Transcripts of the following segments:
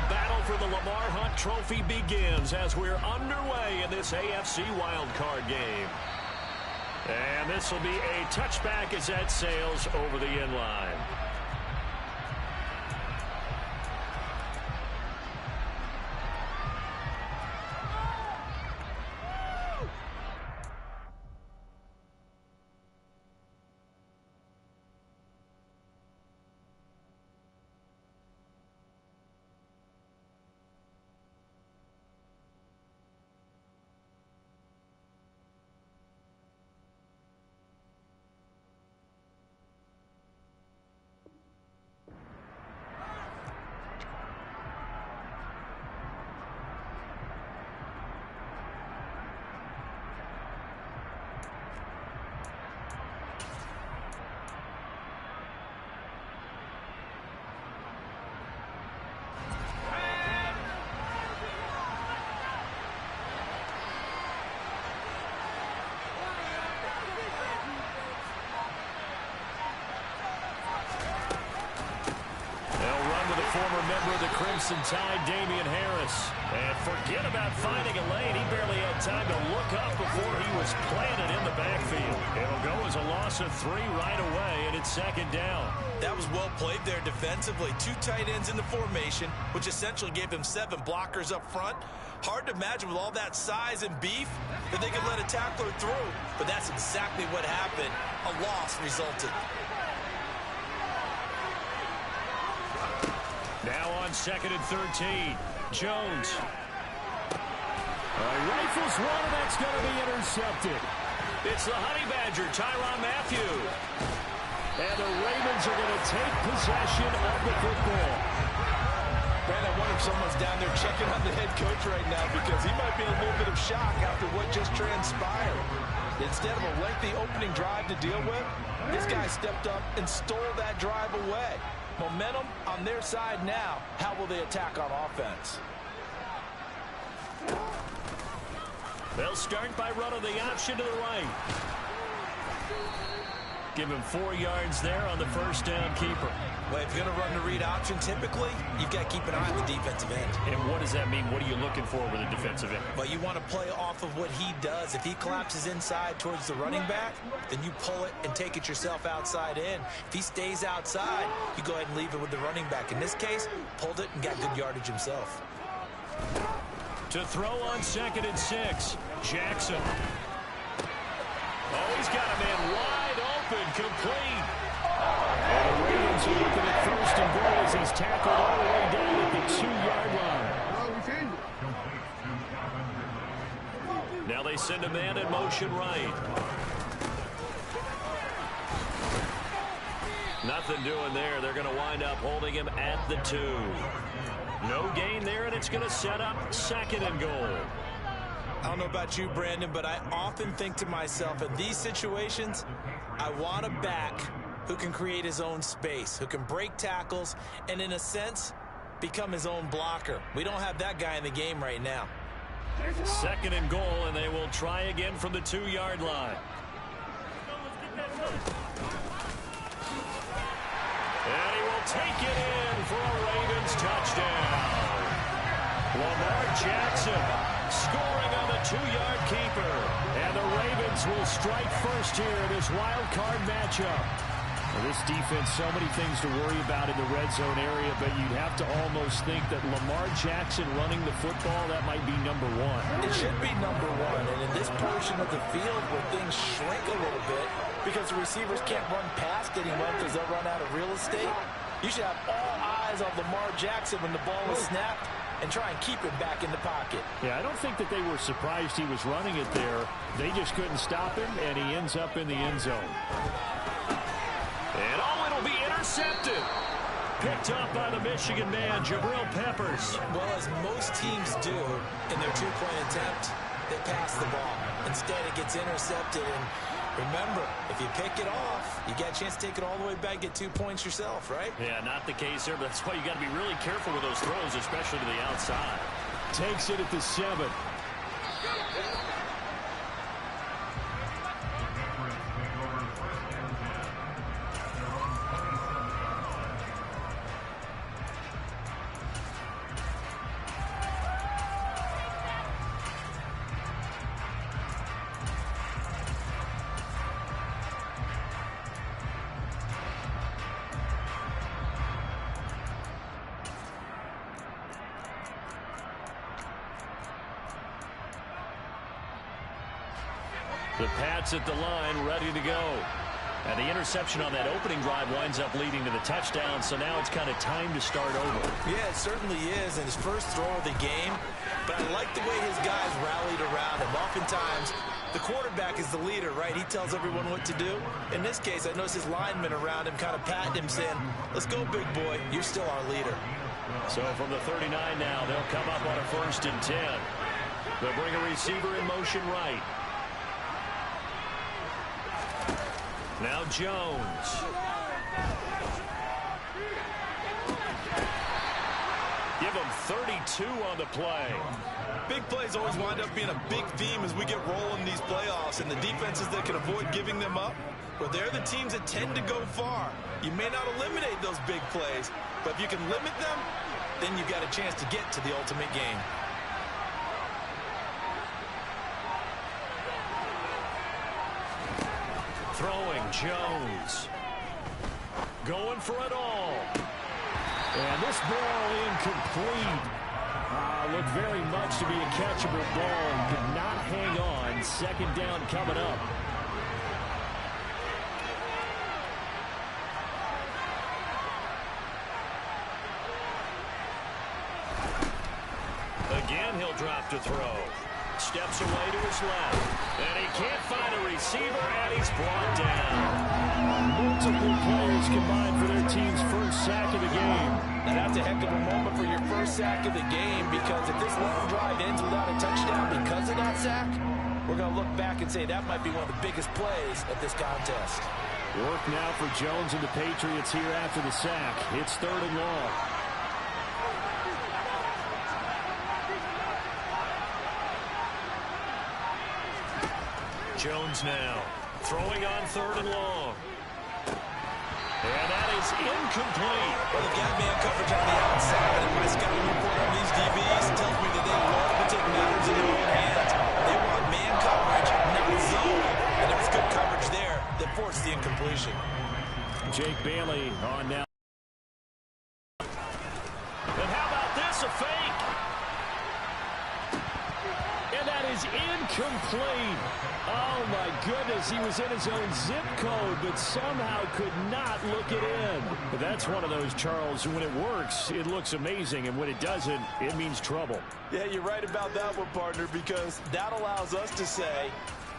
battle for the Lamar Hunt Trophy begins as we're underway in this AFC wildcard game. And this will be a touchback as that sails over the end line. Former member of the Crimson Tide, Damian Harris. And forget about finding a lane. He barely had time to look up before he was planted in the backfield. It'll go as a loss of 3 right away, and it's second down. That was well played there defensively. 2 tight ends in the formation, which essentially gave him 7 blockers up front. Hard to imagine with all that size and beef that they could let a tackler through. But that's exactly what happened. A loss resulted. Now on 2nd and 13, Jones. Rifles one, and that's going to be intercepted. It's the Honey Badger, Tyrann Mathieu. And the Ravens are going to take possession of the football. Man, I wonder if someone's down there checking on the head coach right now because he might be in a little bit of shock after what just transpired. Instead of a lengthy opening drive to deal with, this guy stepped up and stole that drive away. Momentum on their side now. How will they attack on offense? They'll start by running the option to the right. Give him 4 yards there on the first down keeper. Well, if you're going to run the read option, typically, you've got to keep an eye on the defensive end. And what does that mean? What are you looking for with a defensive end? Well, you want to play off of what he does. If he collapses inside towards the running back, then you pull it and take it yourself outside in. If he stays outside, you go ahead and leave it with the running back. In this case, pulled it and got good yardage himself. To throw on 2nd and 6, Jackson. Oh, he's got a man wide open, complete. And the Ravens are looking at 1st and goal as he's tackled all the way down at the 2-yard line. Now they send a man in motion right. Nothing doing there. They're going to wind up holding him at the 2. No gain there, and it's going to set up 2nd and goal. I don't know about you, Brandon, but I often think to myself, in these situations, I want a back who can create his own space, who can break tackles, and in a sense, become his own blocker. We don't have that guy in the game right now. 2nd and goal, and they will try again from the 2-yard line. And he will take it in for a Ravens touchdown. Lamar Jackson scoring on the 2-yard keeper. And the Ravens will strike first here in this wild card matchup. Well, this defense, so many things to worry about in the red zone area, but you'd have to almost think that Lamar Jackson running the football, that might be number 1. It should be number 1. And in this portion of the field where things shrink a little bit because the receivers can't run past anyone because they'll run out of real estate, you should have all eyes on Lamar Jackson when the ball is snapped and try and keep him back in the pocket. Yeah, I don't think that they were surprised he was running it there. They just couldn't stop him, and he ends up in the end zone. And oh, it'll be intercepted. Picked up by the Michigan man, Jabril Peppers. Well, as most teams do in their 2-point attempt, they pass the ball. Instead, it gets intercepted. And remember, if you pick it off, you get a chance to take it all the way back, get 2 points yourself, right? Yeah, not the case here, but that's why you got to be really careful with those throws, especially to the outside. Takes it at the 7. The Pats at the line, ready to go. And the interception on that opening drive winds up leading to the touchdown, so now it's kind of time to start over. Yeah, it certainly is, and his first throw of the game. But I like the way his guys rallied around him. Oftentimes, the quarterback is the leader, right? He tells everyone what to do. In this case, I noticed his linemen around him kind of patting him, saying, let's go, big boy. You're still our leader. So from the 39 now, they'll come up on a 1st and 10. They'll bring a receiver in motion right. Now Jones. Give him 32 on the play. Big plays always wind up being a big theme as we get rolling these playoffs, and the defenses that can avoid giving them up, well, they're the teams that tend to go far. You may not eliminate those big plays, but if you can limit them, then you've got a chance to get to the ultimate game. Throwing, Jones. Going for it all. And this ball incomplete. Looked very much to be a catchable ball. Could not hang on. 2nd down coming up. Again, he'll drop to throw. Steps away to his left. And he can't find a receiver, and he's brought down. Multiple players combined for their team's first sack of the game. Now, that's a heck of a moment for your first sack of the game, because if this long drive ends without a touchdown because of that sack, we're going to look back and say that might be one of the biggest plays of this contest. Work now for Jones and the Patriots here after the sack. It's 3rd and long. Jones now throwing on 3rd and long. And that is incomplete. Well, they've got man coverage on the outside, and my scouting report on these DBs tells me that they love to take matters in their own hands. They want man coverage, not zone. And there was good coverage there that forced the incompletion. Jake Bailey on now. And how about this, a fake? And that is incomplete. Oh, my goodness. He was in his own zip code, but somehow could not look it in. But that's one of those, Charles, when it works, it looks amazing, and when it doesn't, it means trouble. Yeah, you're right about that one, partner, because that allows us to say,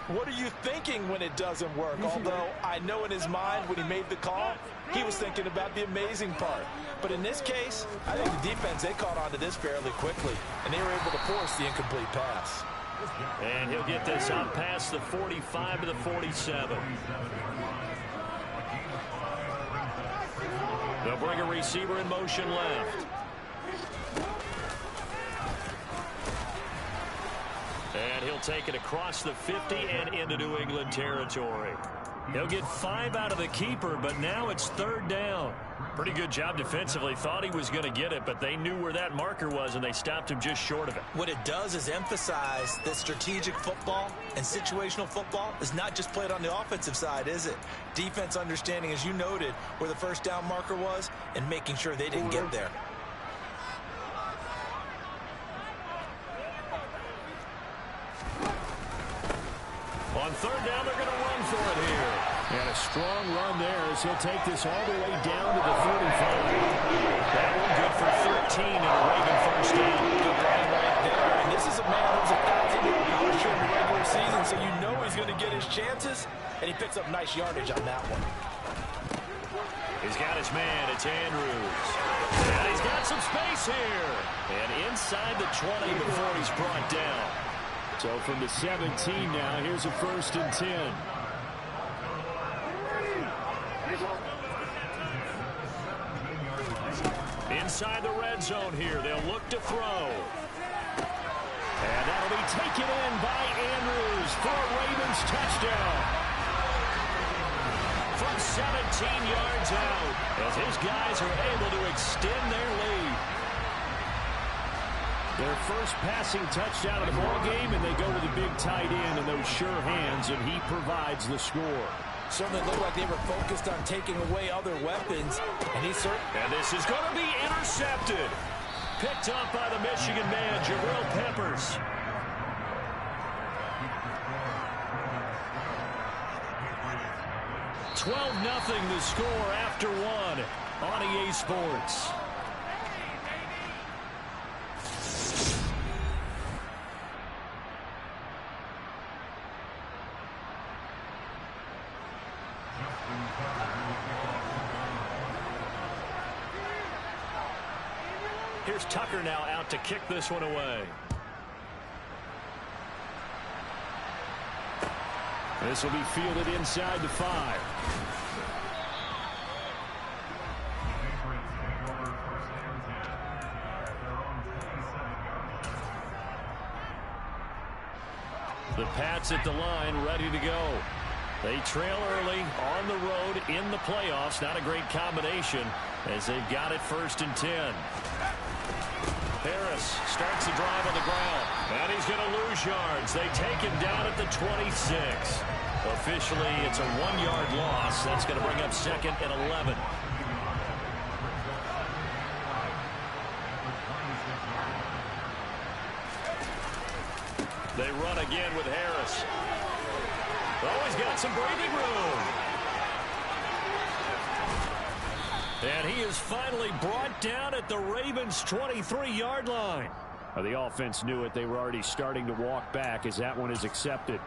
what are you thinking when it doesn't work? Although I know in his mind when he made the call, he was thinking about the amazing part. But in this case, I think the defense, they caught on to this fairly quickly, and they were able to force the incomplete pass. And he'll get this out past the 45 to the 47. They'll bring a receiver in motion left. And he'll take it across the 50 and into New England territory. He'll get 5 out of the keeper, but now it's 3rd down. Pretty good job defensively. Thought he was going to get it, but they knew where that marker was, and they stopped him just short of it. What it does is emphasize that strategic football and situational football is not just played on the offensive side, is it? Defense understanding, as you noted, where the 1st down marker was and making sure they didn't get there. On 3rd down, they're going to run for it here. And a strong run there as he'll take this all the way down to the 35. That one good for 13 and a Raven 1st down. Good run right there. And this is a man who's 1,000-yard rusher in the regular season, so you know he's going to get his chances, and he picks up nice yardage on that one. He's got his man. It's Andrews. And he's got some space here. And inside the 20 before he's brought down. So from the 17 now, here's a 1st and 10. Inside the red zone here, they'll look to throw. And that'll be taken in by Andrews for a Ravens touchdown. From 17 yards out, as his guys are able to extend their lead. Their first passing touchdown of the ball game, and they go to the big tight end in those sure hands, and he provides the score. Certainly looked like they were focused on taking away other weapons, and And this is going to be intercepted. Picked up by the Michigan man, Jabril Peppers. 12-0 the score after one on EA Sports. Here's Tucker now out to kick this one away. This will be fielded inside the 5. The Pats at the line, ready to go. They trail early on the road in the playoffs. Not a great combination as they've got it 1st and 10. Harris starts the drive on the ground, and he's going to lose yards. They take him down at the 26. Officially, it's a 1-yard loss. That's going to bring up 2nd and 11. They run again with Harris. Oh, he's got some breathing room. And he is finally brought down at the Ravens' 23-yard line. The offense knew it. They were already starting to walk back as that one is accepted.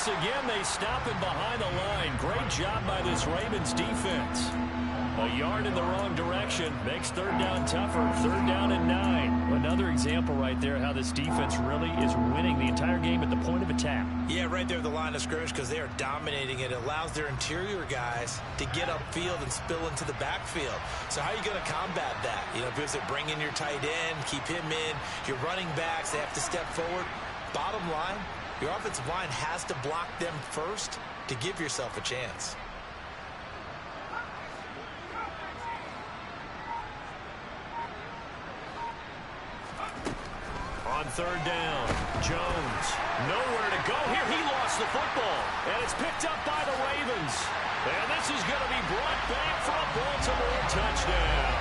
Again, they stop him behind the line. Great job by this Ravens defense. A yard in the wrong direction makes 3rd down tougher. 3rd down and 9. Another example right there how this defense really is winning the entire game at the point of attack. Yeah, right there at the line of scrimmage because they are dominating it. It allows their interior guys to get upfield and spill into the backfield. So how are you going to combat that? You know, because they bring in your tight end, keep him in. Your running backs, they have to step forward. Bottom line, your offensive line has to block them first to give yourself a chance. On 3rd down, Jones. Nowhere to go here. He lost the football. And it's picked up by the Ravens. And this is going to be brought back for a Baltimore touchdown.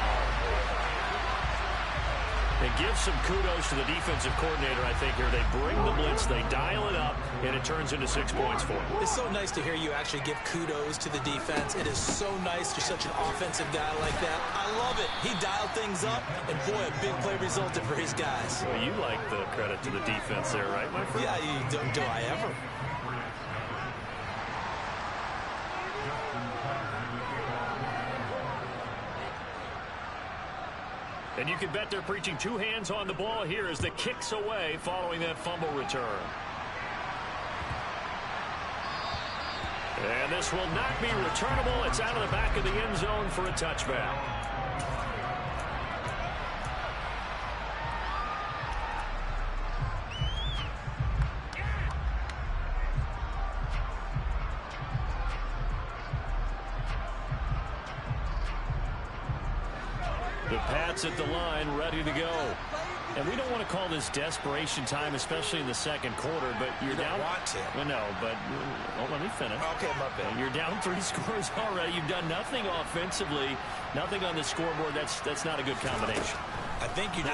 It gives some kudos to the defensive coordinator, I think, here. They bring the blitz, they dial it up, and it turns into 6 points for them. It's so nice to hear you actually give kudos to the defense. It is so nice you're such an offensive guy like that. I love it. He dialed things up, and boy, a big play resulted for his guys. Well, you like the credit to the defense there, right, my friend? Yeah, do I ever? And you can bet they're preaching 2 hands on the ball here as the kick's away following that fumble return. And this will not be returnable. It's out of the back of the end zone for a touchback. The Pats at the line, ready to go. And we don't want to call this desperation time, especially in the 2nd quarter, but you're down. You don't want to. Well, no, but let me finish. Okay, my bad. You're down 3 scores already. You've done nothing offensively, nothing on the scoreboard. That's not a good combination. I think you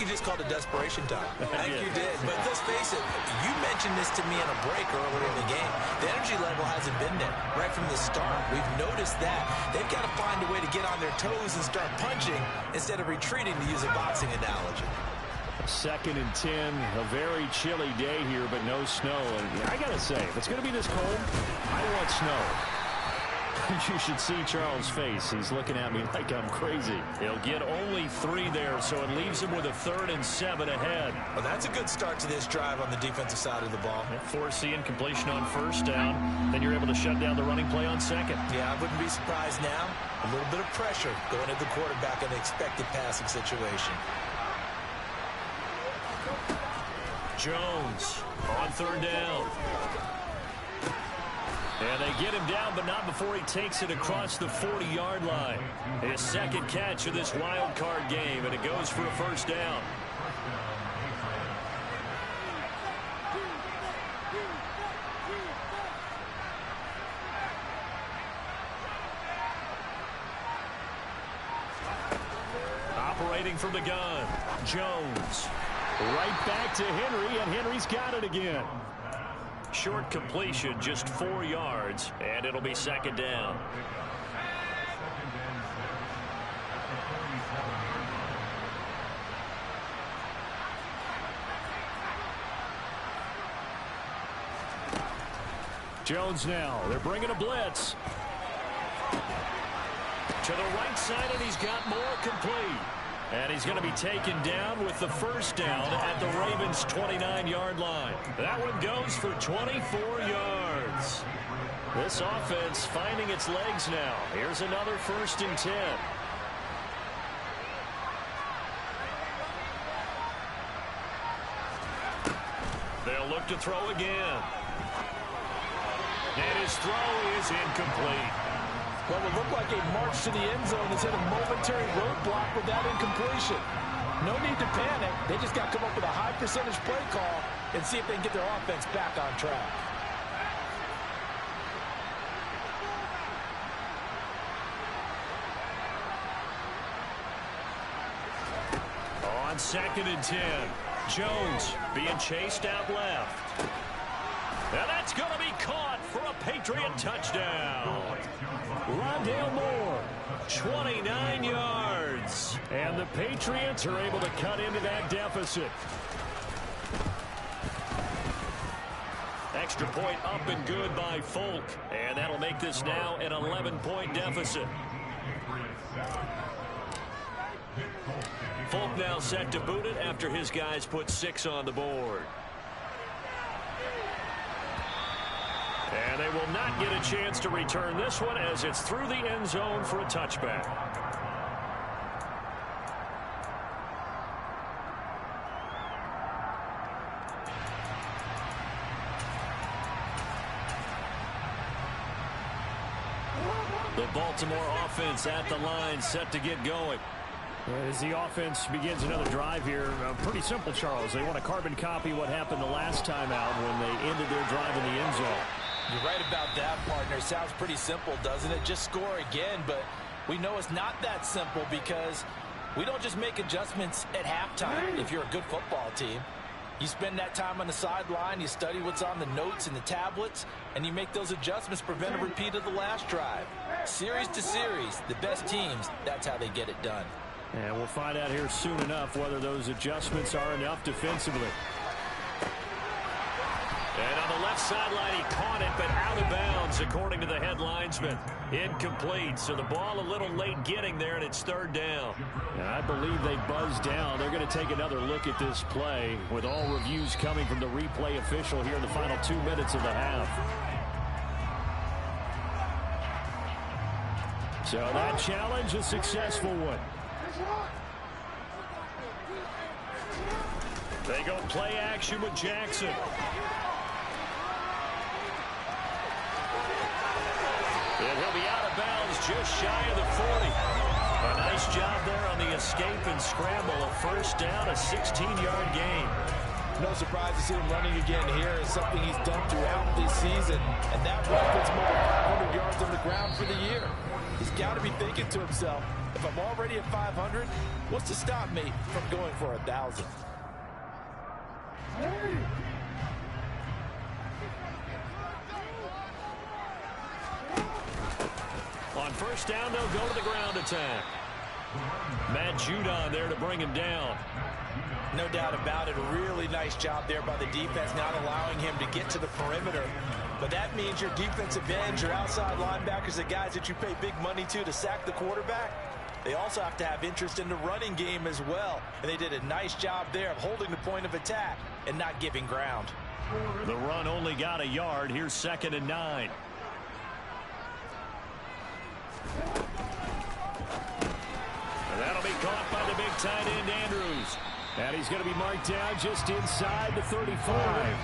just called it desperation time. I think you did. But let's face it, you mentioned this to me in a break earlier in the game. The energy level hasn't been there right from the start. We've noticed that. They've got to find a way to get on their toes and start punching instead of retreating, to use a boxing analogy. 2nd and 10, a very chilly day here, but no snow. And I got to say, if it's going to be this cold, I want snow. You should see Charles' face. He's looking at me like I'm crazy. He'll get only 3 there, so it leaves him with a 3rd and 7 ahead. Well, that's a good start to this drive on the defensive side of the ball. Forcing completion on 1st down. Then you're able to shut down the running play on 2nd. Yeah, I wouldn't be surprised now. A little bit of pressure going at the quarterback in an expected passing situation. Jones on 3rd down. And they get him down, but not before he takes it across the 40-yard line. His second catch of this wild card game, and it goes for a first down. Operating from the gun, Jones. Right back to Henry, and Henry's got it again. Short completion, just 4 yards, and it'll be second down. Jones now. They're bringing a blitz. To the right side, and he's got more complete. And he's going to be taken down with the first down at the Ravens' 29-yard line. That one goes for 24 yards. This offense finding its legs now. Here's another 1st and 10. They'll look to throw again. And his throw is incomplete. Well, it looked like a march to the end zone has hit a momentary roadblock with that incompletion. No need to panic. They just got to come up with a high percentage play call and see if they can get their offense back on track. On 2nd and 10, Jones being chased out left. And that's going to be caught for a Patriot touchdown. Rondale Moore, 29 yards. And the Patriots are able to cut into that deficit. Extra point up and good by Folk. And that'll make this now an 11-point deficit. Folk now set to boot it after his guys put 6 on the board. And they will not get a chance to return this one as it's through the end zone for a touchback. The Baltimore offense at the line set to get going. As the offense begins another drive here, pretty simple, Charles. They want to carbon copy what happened the last time out when they ended their drive in the end zone. You're right about that, partner. Sounds pretty simple, doesn't it? Just score again, but we know it's not that simple because we don't just make adjustments at halftime if you're a good football team. You spend that time on the sideline, you study what's on the notes and the tablets, and you make those adjustments to prevent a repeat of the last drive. Series to series, the best teams, that's how they get it done. And we'll find out here soon enough whether those adjustments are enough defensively. And on the left sideline, he caught it, but out of bounds, according to the head linesman. Incomplete, so the ball a little late getting there, and it's 3rd down. And I believe they buzzed down. They're going to take another look at this play, with all reviews coming from the replay official here in the final 2 minutes of the half. So that challenge, a successful one. They go play action with Jackson. And he'll be out of bounds just shy of the 40. A nice job there on the escape and scramble. A first down, a 16-yard gain. No surprise to see him running again here. It's something he's done throughout this season. And that run puts him over 500 yards on the ground for the year. He's got to be thinking to himself, if I'm already at 500, what's to stop me from going for 1,000? On first down, they'll go to the ground attack. Matt Judon there to bring him down. No doubt about it. A really nice job there by the defense, not allowing him to get to the perimeter. But that means your defensive ends, your outside linebackers, the guys that you pay big money to sack the quarterback, they also have to have interest in the running game as well. And they did a nice job there of holding the point of attack and not giving ground. The run only got a yard. Here's 2nd and 9. And that'll be caught by the big tight end, Andrews. And he's going to be marked down just inside the 35.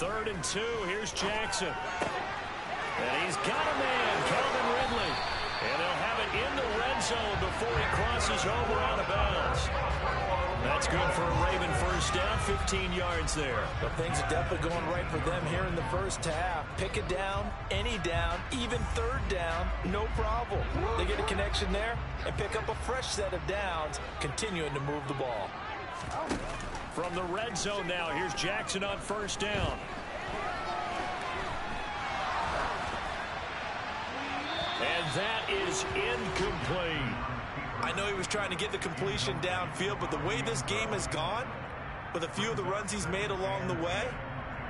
Third and 2. Here's Jackson. And he's got a man, Calvin Ridley. And they'll have it in the red zone before he crosses over out of bounds. That's good for a Raven first down, 15 yards there. But things are definitely going right for them here in the first half. Pick a down, any down, even third down, no problem. They get a connection there and pick up a fresh set of downs, continuing to move the ball. From the red zone now, here's Jackson on first down. And that is incomplete. I know he was trying to get the completion downfield, but the way this game has gone, with a few of the runs he's made along the way,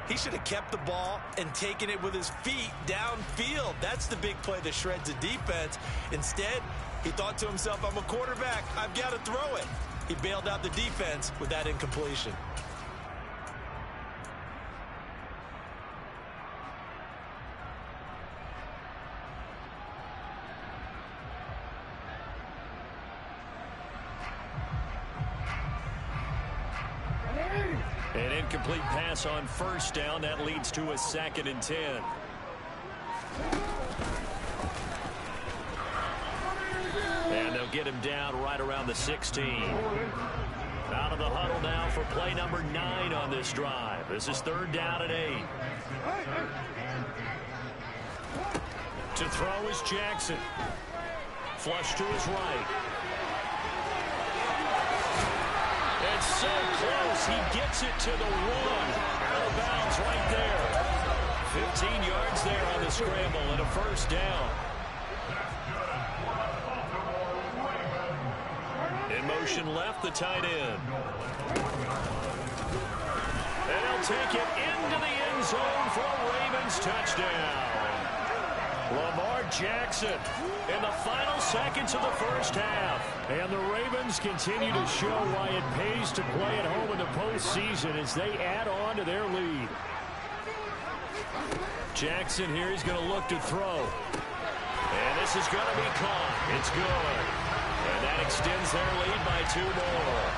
he should have kept the ball and taken it with his feet downfield. That's the big play that shreds the defense. Instead, he thought to himself, I'm a quarterback, I've got to throw it. He bailed out the defense with that incompletion. An incomplete pass on first down. That leads to a 2nd and 10. And they'll get him down right around the 16. Out of the huddle now for play number 9 on this drive. This is 3rd down and 8. To throw is Jackson. Flush to his right. It's so close, he gets it to the 1. Out of bounds right there. 15 yards there on the scramble and a first down. In motion left, the tight end. And he'll take it into the end zone for a Ravens touchdown. Lamar Jackson in the final seconds of the first half. And the Ravens continue to show why it pays to play at home in the postseason as they add on to their lead. Jackson here, he's going to look to throw. And this is going to be caught. It's good. And that extends their lead by 2 more.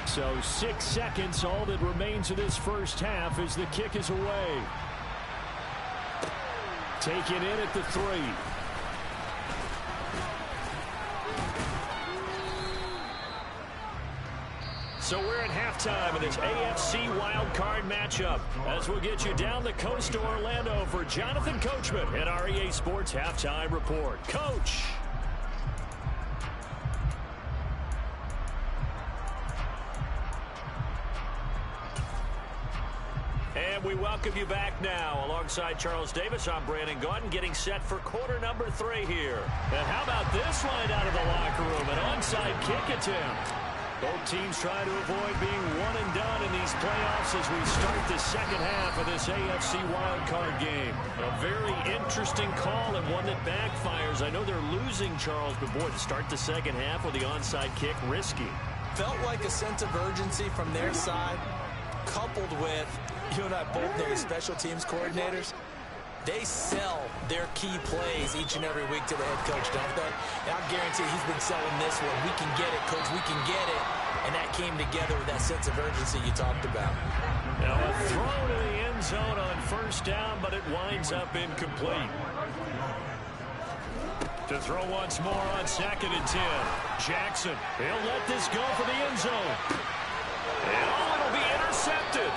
So 6 seconds, all that remains of this first half as the kick is away. Taken in at the 3. So we're at halftime in this AFC wildcard matchup as we'll get you down the coast to Orlando for Jonathan Coachman and our EA Sports Halftime Report. Coach! And we welcome you back now. Alongside Charles Davis, I'm Brandon Gaudin, getting set for quarter number 3 here. And how about this line out of the locker room? An onside kick attempt. Both teams trying to avoid being one and done in these playoffs as we start the second half of this AFC wildcard game. A very interesting call and one that backfires. I know they're losing, Charles, but boy, to start the second half with the onside kick, risky. Felt like a sense of urgency from their side, coupled with, you and I both know the special teams coordinators, they sell their key plays each and every week to the head coach, don't they? And I guarantee he's been selling this one. We can get it, coach. We can get it. And that came together with that sense of urgency you talked about. Now a throw to the end zone on first down, but it winds up incomplete. To throw once more on 2nd and 10. Jackson, he'll let this go for the end zone. And it'll be intercepted.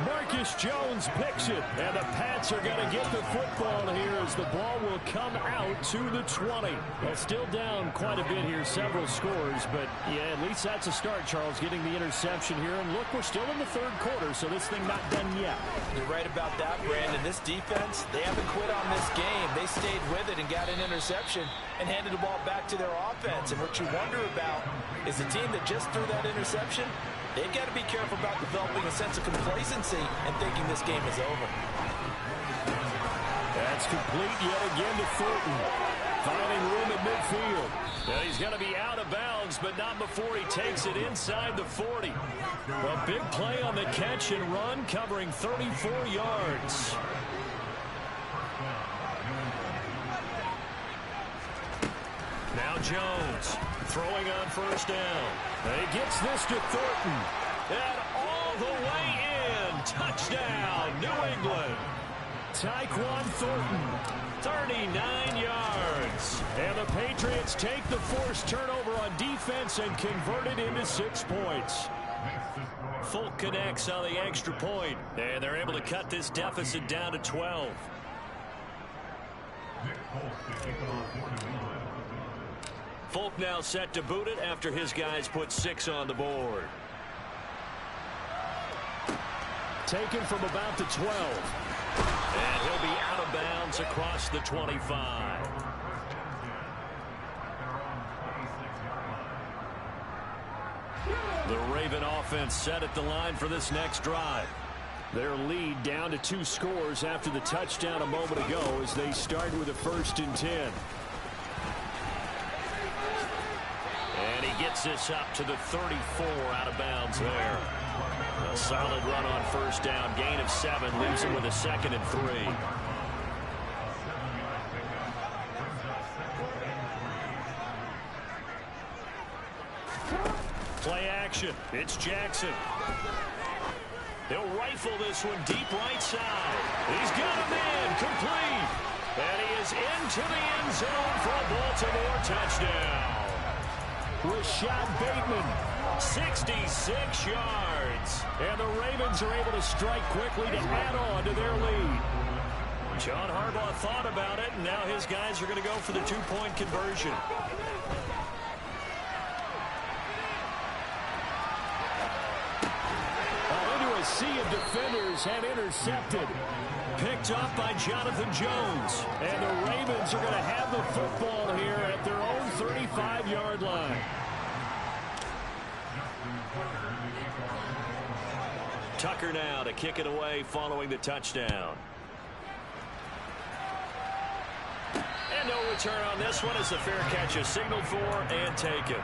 Marcus Jones picks it, and the Pats are going to get the football here as the ball will come out to the 20. Well, still down quite a bit here, several scores, but yeah, at least that's a start, Charles, getting the interception here. And look, we're still in the 3rd quarter, so this thing not done yet. You're right about that, Brandon. This defense, they haven't quit on this game. They stayed with it and got an interception and handed the ball back to their offense. And what you wonder about is the team that just threw that interception, they've got to be careful about developing a sense of complacency and thinking this game is over. That's complete yet again to Thornton. Finding room at midfield. Now he's going to be out of bounds, but not before he takes it inside the 40. A big play on the catch and run, covering 34 yards. Jones throwing on first down. He gets this to Thornton. And all the way in. Touchdown, New England. Tyquan Thornton, 39 yards. And the Patriots take the forced turnover on defense and convert it into 6 points. Folk connects on the extra point, and they're able to cut this deficit down to 12. Folk now set to boot it after his guys put 6 on the board. Taken from about the 12. And he'll be out of bounds across the 25. The Raven offense set at the line for this next drive. Their lead down to 2 scores after the touchdown a moment ago as they start with a 1st and 10. And he gets this up to the 34 out of bounds there. A solid run on first down. Gain of 7 leaves him with a 2nd and 3. Play action. It's Jackson. He'll rifle this one deep right side. He's got a man complete. And he is into the end zone for a Baltimore touchdown. Rashad Bateman, 66 yards. And the Ravens are able to strike quickly to add on to their lead. John Harbaugh thought about it, and now his guys are going to go for the 2-point conversion. Into a sea of defenders and intercepted. Picked up by Jonathan Jones. And the Ravens are going to have the football here at their own 35-yard line. Tucker now to kick it away following the touchdown. And no return on this one as the fair catch is signaled for and taken.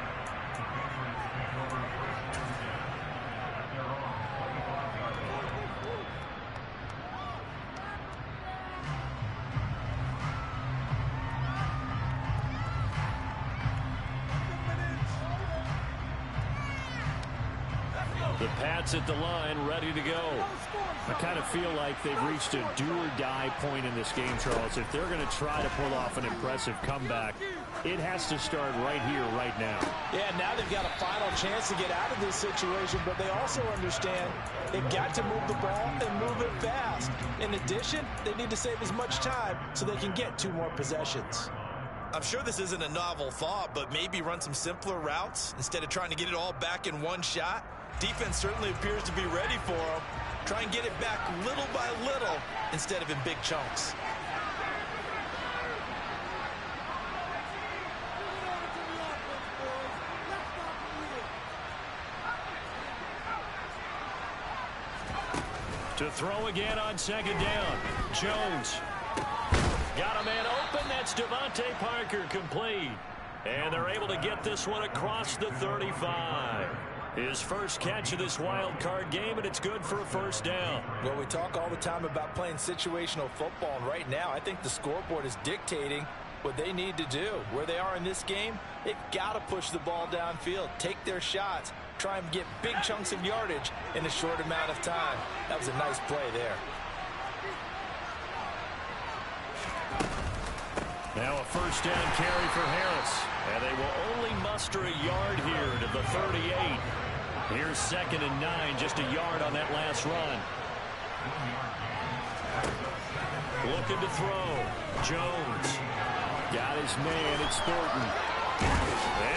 The Pats at the line, ready to go. I kind of feel like they've reached a do-or-die point in this game, Charles. If they're going to try to pull off an impressive comeback, it has to start right here, right now. Yeah, now they've got a final chance to get out of this situation, but they also understand they've got to move the ball and move it fast. In addition, they need to save as much time so they can get 2 more possessions. I'm sure this isn't a novel thought, but maybe run some simpler routes instead of trying to get it all back in one shot. Defense certainly appears to be ready for them. Try and get it back little by little instead of in big chunks. To throw again on 2nd down. Jones. Got a man open. That's Devontae Parker complete. And they're able to get this one across the 35. His first catch of this wild card game, and it's good for a 1st down. Well, we talk all the time about playing situational football, and right now I think the scoreboard is dictating what they need to do. Where they are in this game, they've got to push the ball downfield, take their shots, try and get big chunks of yardage in a short amount of time. That was a nice play there. Now a 1st down carry for Harris. And they will only muster a yard here to the 38. Here's 2nd and 9, just a yard on that last run. Looking to throw. Jones. Got his man. It's Thornton.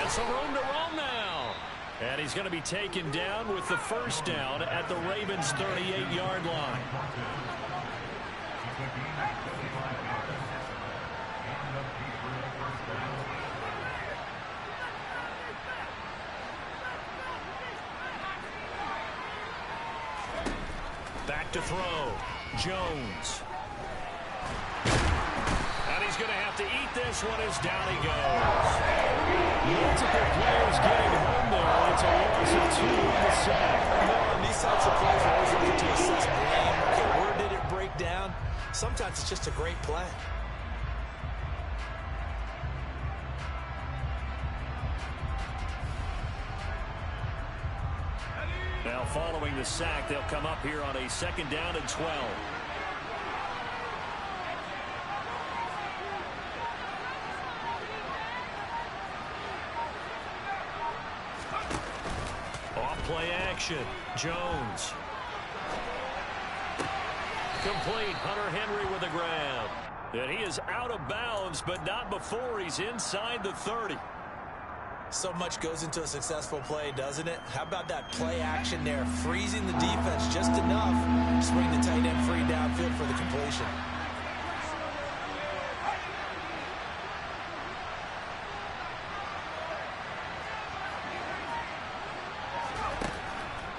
And some room to roam now. And he's going to be taken down with the 1st down at the Ravens' 38-yard line. Back to throw. Jones. And he's going to have to eat this one as down he goes. Multiple players getting home there. It's a loss of 2 in the set. On these types of plays, I always looking to assess blame. Okay, where did it break down? Sometimes it's just a great play. Now following the sack, they'll come up here on a 2nd down and 12. Off play action. Jones. Complete. Hunter Henry with the grab. And he is out of bounds, but not before he's inside the 30. So much goes into a successful play, doesn't it? How about that play action there? Freezing the defense just enough to bring the tight end free downfield for the completion.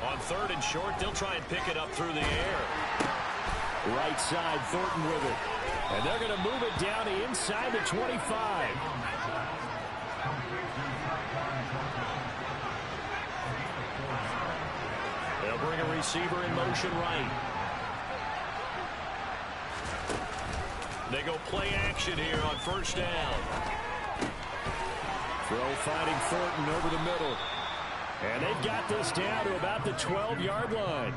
On 3rd and short, they'll try and pick it up through the air. Right side, Thornton with it. And they're going to move it down to inside the 25. They'll bring a receiver in motion right. They go play action here on 1st down. Throw fighting Thornton over the middle. And they've got this down to about the 12-yard line.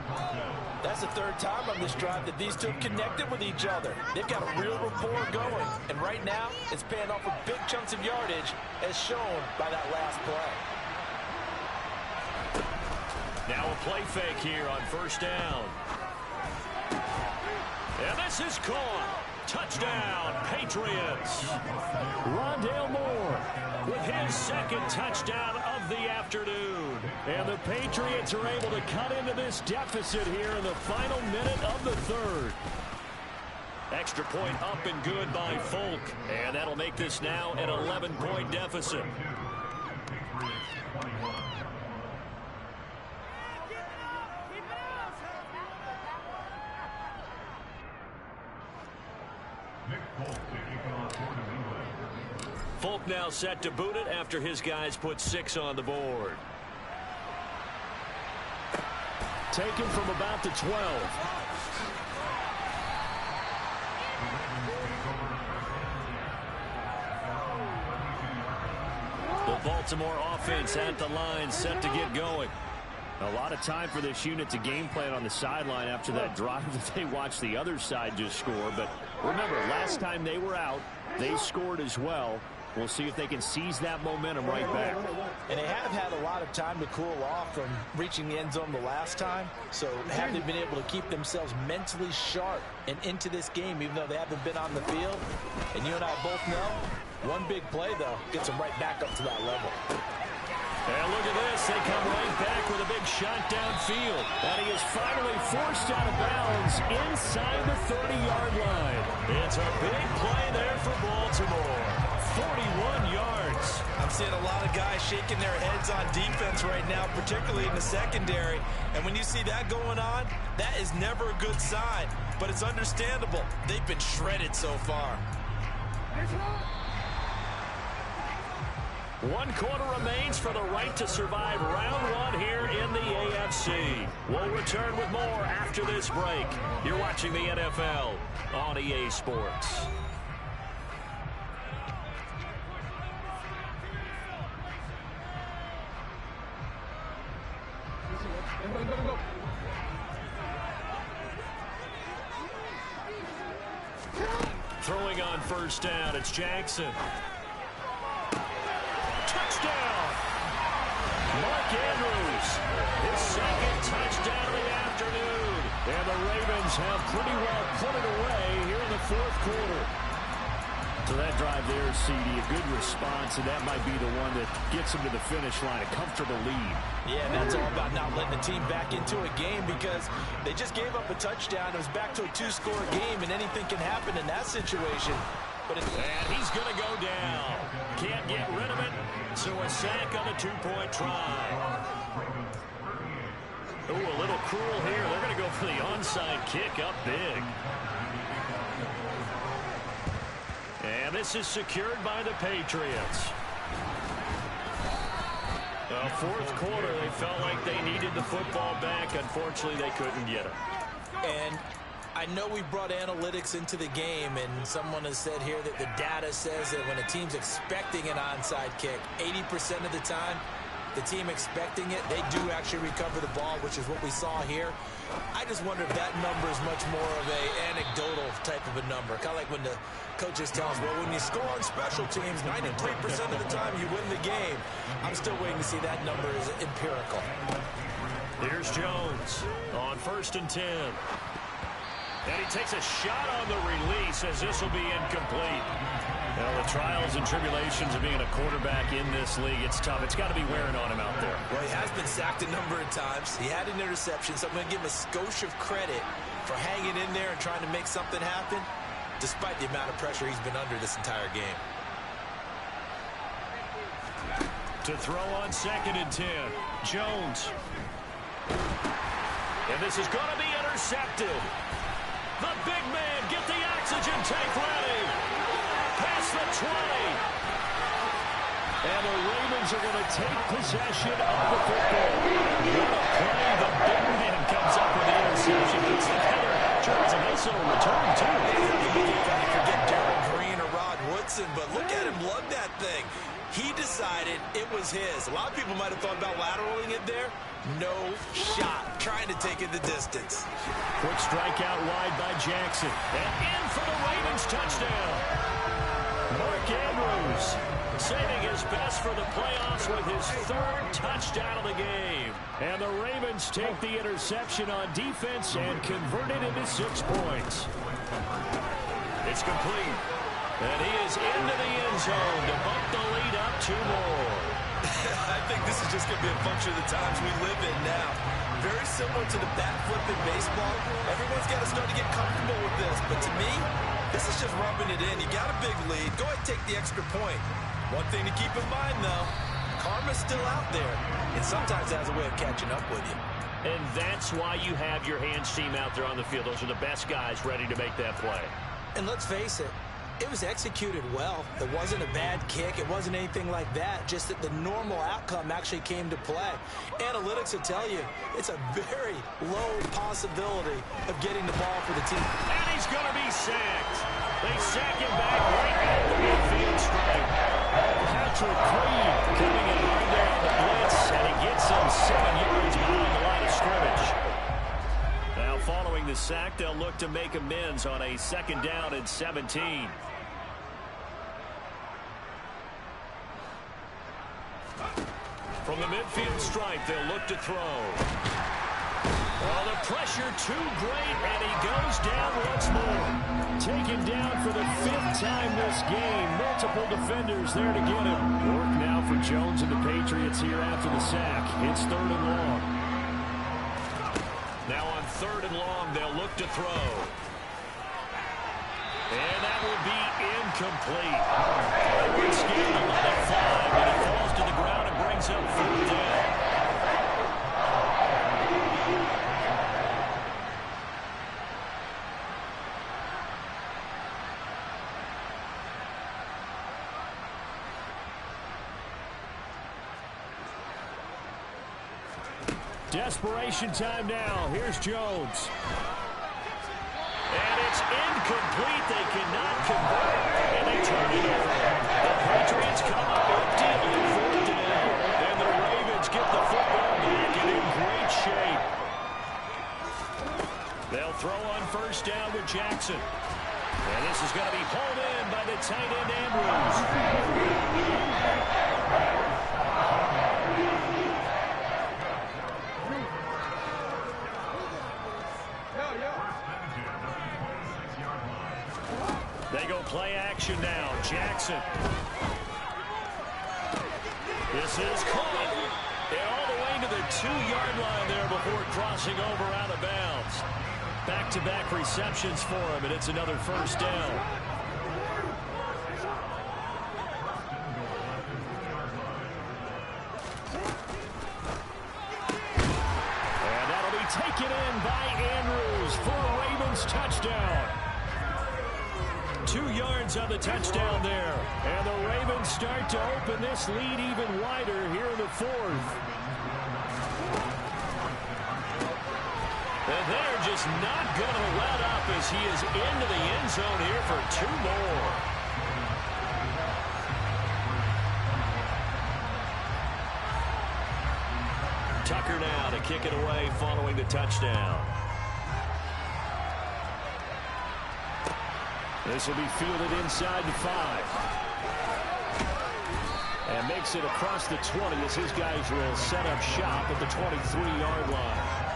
That's the 3rd time on this drive that these two have connected with each other. They've got a real rapport going. And right now, it's paying off with big chunks of yardage, as shown by that last play. Now a play fake here on 1st down. And this is caught. Touchdown, Patriots. Rondale Moore with his 2nd touchdown of the afternoon. And the Patriots are able to cut into this deficit here in the final minute of the 3rd. Extra point up and good by Folk. And that'll make this now an 11-point deficit. Folk now set to boot it after his guys put 6 on the board. Taken from about the 12. The Baltimore offense at the line, set to get going. A lot of time for this unit to game plan on the sideline after that drive that they watched the other side just score. But remember, last time they were out, they scored as well. We'll see if they can seize that momentum right back. And they have had a lot of time to cool off from reaching the end zone the last time. So have they been able to keep themselves mentally sharp and into this game, even though they haven't been on the field? And you and I both know, one big play, though, gets them right back up to that level. And look at this. They come right back with a big shot downfield. And he is finally forced out of bounds inside the 30-yard line. It's a big play there for Baltimore. 41 yards. I'm seeing a lot of guys shaking their heads on defense right now, particularly in the secondary. And when you see that going on, that is never a good sign. But it's understandable. They've been shredded so far. 1 quarter remains for the right to survive round 1 here in the AFC. We'll return with more after this break. You're watching the NFL on EA Sports. Throwing on 1st down, it's Jackson. Touchdown! Mark Andrews, his 2nd touchdown of the afternoon. And the Ravens have pretty well put it away here in the 4th quarter. So that drive there, CD, a good response, and that might be the one that gets them to the finish line, a comfortable lead. Yeah, and that's all about not letting the team back into a game because they just gave up a touchdown. It was back to a 2-score game, and anything can happen in that situation. And he's going to go down. Can't get rid of it, so a sack on a 2-point try. Ooh, a little cruel here. They're going to go for the onside kick up big. And this is secured by the Patriots. The 4th quarter, they felt like they needed the football back. Unfortunately, they couldn't get it. And I know we brought analytics into the game, and someone has said here that the data says that when a team's expecting an onside kick, 80% of the time, the team expecting it, they do actually recover the ball, which is what we saw here. I just wonder if that number is much more of a anecdotal type of a number. Kind of like when the coaches tell us, well, when you score on special teams, 93% of the time you win the game. I'm still waiting to see that number is empirical. Here's Jones on 1st and 10. And he takes a shot on the release as this will be incomplete. Well, the trials and tribulations of being a quarterback in this league, it's tough. It's got to be wearing on him out there. Well, he has been sacked a number of times. He had an interception, so I'm going to give him a skosh of credit for hanging in there and trying to make something happen, despite the amount of pressure he's been under this entire game. To throw on 2nd and 10, Jones. And this is going to be intercepted. The big man, get the oxygen tank ready. Past the 20. And the Ravens are going to take possession of the football. What a play. The big man comes up with the interception. Gets together. Sure, it's a nice little return, too. You forget Darrell Green or Rod Woodson, but look at him lug that thing. He decided it was his. A lot of people might have thought about lateraling it there. No shot. Trying to take it the distance. Quick strike out wide by Jackson. And in for the Ravens touchdown. Mark Andrews saving his best for the playoffs with his 3rd touchdown of the game. And the Ravens take the interception on defense and convert it into 6 points. It's complete. And he is into the end zone to bump the lead up 2 more. I think this is just going to be a function of the times we live in now. Very similar to the bat flip in baseball. Everyone's got to start to get comfortable with this. But to me, this is just rubbing it in. You got a big lead. Go ahead and take the extra point. One thing to keep in mind, though, karma's still out there. And sometimes it has a way of catching up with you. And that's why you have your hands team out there on the field. Those are the best guys ready to make that play. And let's face it, it was executed well. It wasn't a bad kick. It wasn't anything like that. Just that the normal outcome actually came to play. Analytics will tell you it's a very low possibility of getting the ball for the team. And he's going to be sacked. They sack him back right at the midfield stripe. Patrick Creed coming in right there on the blitz, and he gets him 7 yards behind the line of scrimmage. Now, following the sack, they'll look to make amends on a 2nd down and 17. From the midfield stripe, they'll look to throw. Well, the pressure too great, and he goes down once more. Taken down for the 5th time this game. Multiple defenders there to get him. Work now for Jones and the Patriots here after the sack. It's 3rd and long. Now on 3rd and long, they'll look to throw. And that will be incomplete. It's scared to let it fly, but it falls to the ground and brings up 4th down. Desperation time now. Here's Jones. And it's incomplete. They cannot convert, and they turn it over. The Patriots come up empty on 4th down. And the Ravens get the football back and in great shape. They'll throw on 1st down with Jackson. And this is going to be hauled in by the tight end Andrews. They go play action now. Jackson. This is caught. And all the way to the 2-yard line there before crossing over out of bounds. Back-to-back receptions for him, and it's another 1st down. And that'll be taken in by Andrews for a Ravens touchdown. 2 yards on the touchdown there. And the Ravens start to open this lead even wider here in the 4th. And they're just not going to let up as he is into the end zone here for 2 more. kicker now to kick it away following the touchdown. This will be fielded inside the 5. And makes it across the 20 as his guys will set up shop at the 23-yard line.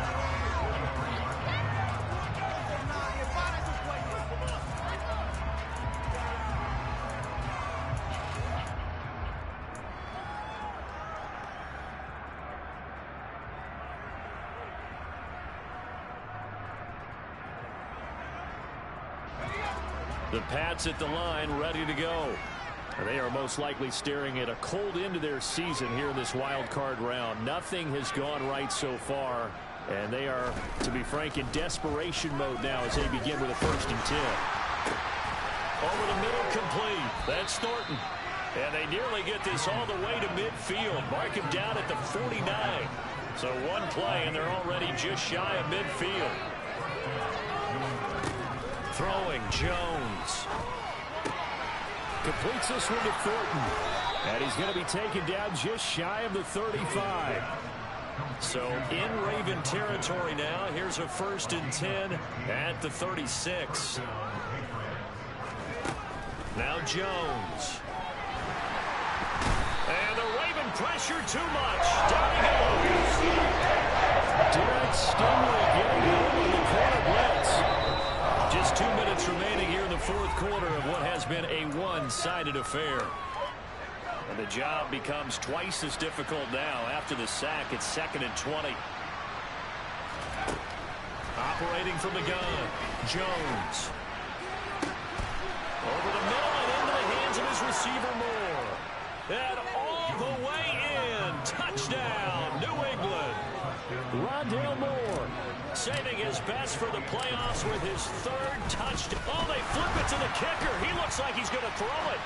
The Pats at the line, ready to go. They are most likely staring at a cold end to their season here in this wild card round. Nothing has gone right so far, and they are, to be frank, in desperation mode now as they begin with a 1st and 10. Over the middle, complete. That's Thornton. And they nearly get this all the way to midfield. Mark him down at the 49. So one play, and they're already just shy of midfield. Throwing, Jones. Completes this one to Thornton. And he's going to be taken down just shy of the 35. So in Raven territory now. Here's a 1st and 10 at the 36. Now Jones. And the Raven pressure too much. Down he goes. Derek Stingley getting home on the corner blitz. Just 2 minutes remaining here in the 4th quarter of what has been a one-sided affair. And the job becomes twice as difficult now after the sack. It's 2nd and 20. Operating from the gun, Jones. Over the middle and into the hands of his receiver Moore. And all the way in. Touchdown, New England. Rondale Moore saving his best for the playoffs with his 3rd touchdown. Oh, they flip it to the kicker. He looks like he's going to throw it.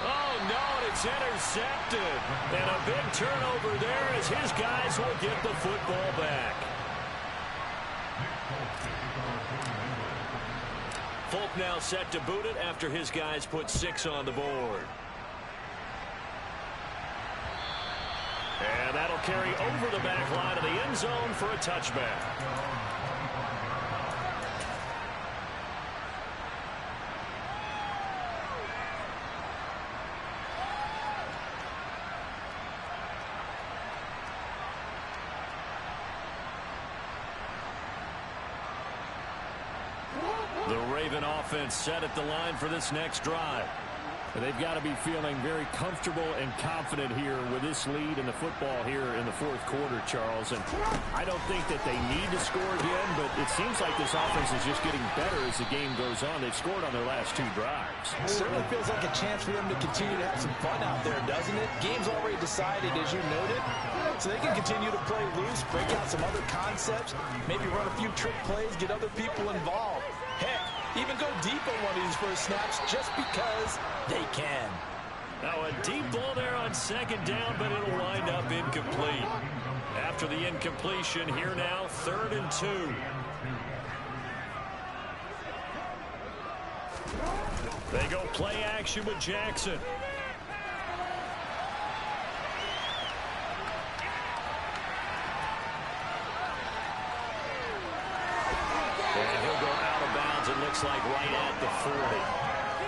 Oh, no, and it's intercepted. And a big turnover there as his guys will get the football back. Folk now set to boot it after his guys put 6 on the board. And that'll carry over the back line of the end zone for a touchback. The Raven offense set at the line for this next drive. They've got to be feeling very comfortable and confident here with this lead in the football here in the 4th quarter, Charles. And I don't think that they need to score again, but it seems like this offense is just getting better as the game goes on. They've scored on their last 2 drives. It certainly feels like a chance for them to continue to have some fun out there, doesn't it? Game's already decided, as you noted, so they can continue to play loose, break out some other concepts, maybe run a few trick plays, get other people involved. Heck, even go deep on one of these first snaps just because they can. Now a deep ball there on 2nd down, but it'll wind up incomplete. After the incompletion, here now 3rd and 2. They go play action with Jackson. And he'll go out of bounds, it looks like right at the 40.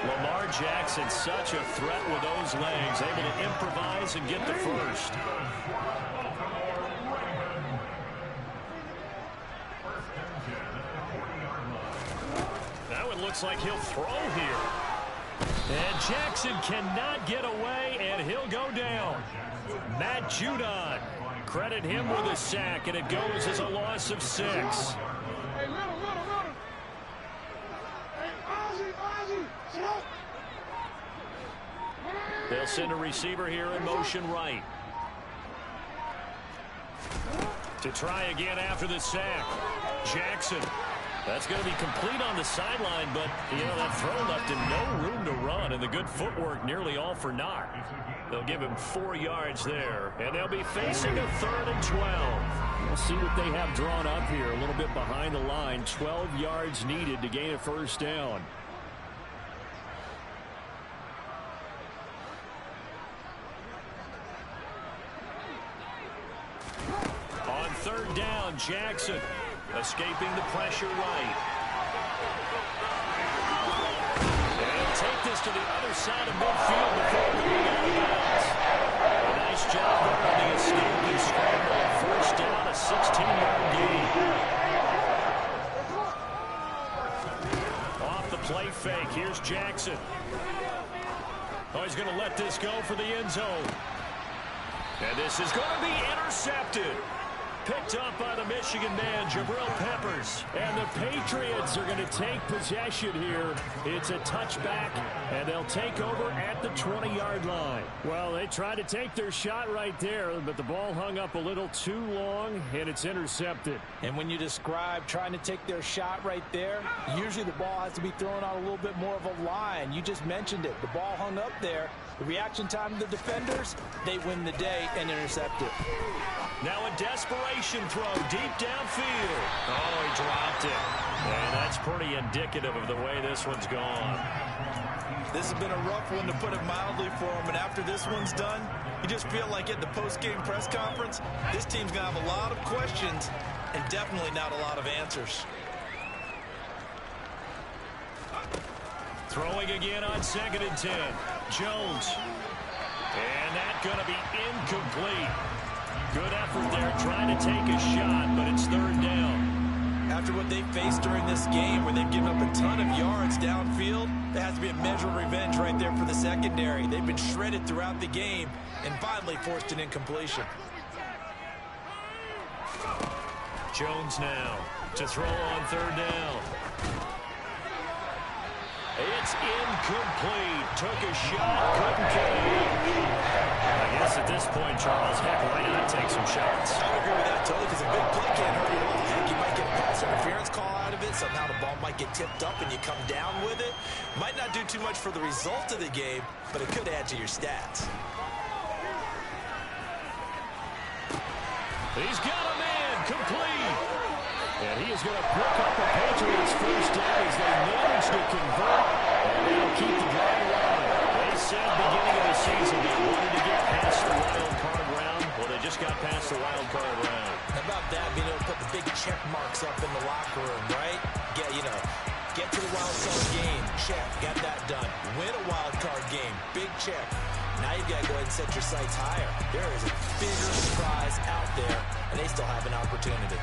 Lamar Jackson, such a threat with those legs, able to improvise and get the first. Now it looks like he'll throw here. And Jackson cannot get away, and he'll go down. Matt Judon, credit him with a sack, and it goes as a loss of 6. They'll send a receiver here in motion right. To try again after the sack. Jackson. That's going to be complete on the sideline, but, you know, that throw left him no room to run, and the good footwork nearly all for naught. They'll give him 4 yards there, and they'll be facing a 3rd and 12. We'll see what they have drawn up here, a little bit behind the line. 12 yards needed to gain a 1st down. down. Jackson escaping the pressure right. And he'll take this to the other side of midfield before going out of bounds. A nice job there on the escape and scramble. First down, a 16-yard gain. Off the play fake, here's Jackson. Oh, he's going to let this go for the end zone. And this is going to be intercepted. Picked up by the Michigan man, Jabril Peppers. And the Patriots are going to take possession here. It's a touchback, and they'll take over at the 20-yard line. Well, they tried to take their shot right there, but the ball hung up a little too long, and it's intercepted. And when you describe trying to take their shot right there, usually the ball has to be thrown out a little bit more of a line. You just mentioned it. The ball hung up there. The reaction time of the defenders, they win the day and intercept it. Now a desperation throw deep downfield. Oh, he dropped it. And that's pretty indicative of the way this one's gone. This has been a rough one, to put it mildly, for him. And after this one's done, you just feel like at the post-game press conference, this team's going to have a lot of questions and definitely not a lot of answers. Throwing again on 2nd and 10. Jones. And that's going to be incomplete. Good effort there trying to take a shot, but it's 3rd down. After what they faced during this game, where they've given up a ton of yards downfield, there has to be a measure of revenge right there for the secondary. They've been shredded throughout the game and finally forced an incompletion. Jones now to throw on 3rd down. It's incomplete. Took a shot, couldn't get it. I guess at this point, Charles, heck, why not take some shots? I would agree with that totally, because a big play can't hurt you. Heck, you might get a pass interference call out of it. Somehow the ball might get tipped up and you come down with it. Might not do too much for the result of the game, but it could add to your stats. He's got a man complete. And he is going to pick up the Patriots' first down as they manage to convert. And they'll keep the drive alive. They said beginning of the season they wanted to get past the wild card round. Well, they just got past the wild card round. How about that, being able to put the big check marks up in the locker room, right? Get to the wild card game, check, got that done. Win a wild card game, big check. Now you've got to go ahead and set your sights higher. There is a bigger prize out there, and they still have an opportunity.